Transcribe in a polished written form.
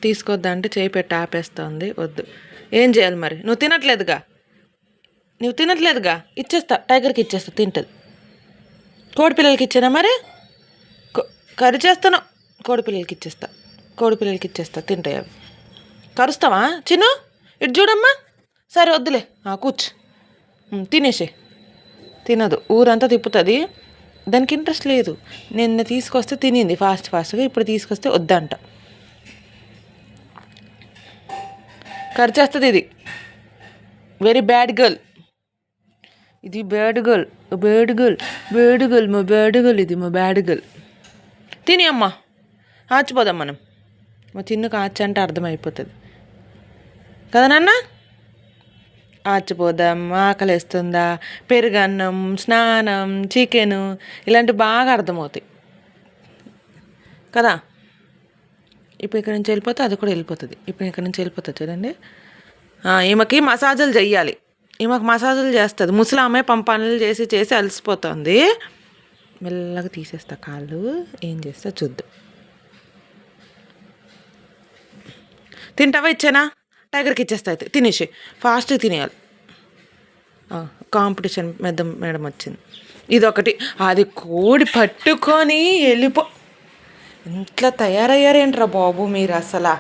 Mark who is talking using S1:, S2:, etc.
S1: తీసుకొద్దా అంటే చేయి పెట్టి ఆపేస్తుంది. వద్దు. ఏం చేయాలి మరి? నువ్వు తినట్లేదుగా. ఇచ్చేస్తా, టైగర్కి ఇచ్చేస్తా, తింటుంది. కోడి పిల్లలకి ఇచ్చానా మరి? కర్రీ చేస్తాను, కోడి పిల్లలకి ఇచ్చేస్తా, తింటాయి అవి. కరుస్తావా చిన్ను? ఇటు చూడమ్మా. సరే వద్దులే, కూర్చు, తినేసే. తినదు, ఊరంతా తిప్పుతుంది. దానికి ఇంట్రెస్ట్ లేదు. నిన్న తీసుకొస్తే తినింది ఫాస్ట్గా, ఇప్పుడు తీసుకొస్తే వద్దంట. కర్రీ చేస్తుంది ఇది. వెరీ బ్యాడ్ గర్ల్ ఇది. బ్యాడ్ గర్ల్, మా బ్యాడ్ గర్ల్. తిని అమ్మా, ఆచిపోదాం మనం. మా చిన్నుకు ఆచి అంటే అర్థమైపోతుంది కదా నాన్న. ఆచిపోదాం, ఆకలిస్తుందా, పెరుగన్నం, స్నానం, చికెను ఇలాంటివి బాగా అర్థమవుతాయి కదా. ఇప్పుడు ఇక్కడ నుంచి వెళ్ళిపోతే అది కూడా వెళ్ళిపోతుంది. చూడండి. ఈమెకి మసాజులు చెయ్యాలి. ఈమెకు మసాజులు చేస్తుంది. ముసలామె పనులు చేసి అలసిపోతుంది. మెల్లగా తీసేస్తా కాళ్ళు. ఏం చేస్తా చూద్దాం. తింటావా? ఇచ్చానా? టైగర్కి ఇచ్చేస్తా. అయితే తినేసి ఫాస్ట్గా తినేయాలి. కాంపిటీషన్ మేడం వచ్చింది. ఇదొకటి. అది కోడి పట్టుకొని వెళ్ళిపో. ఇంట్లో తయారయ్యారేంట్రా బాబు మీరు అసలు.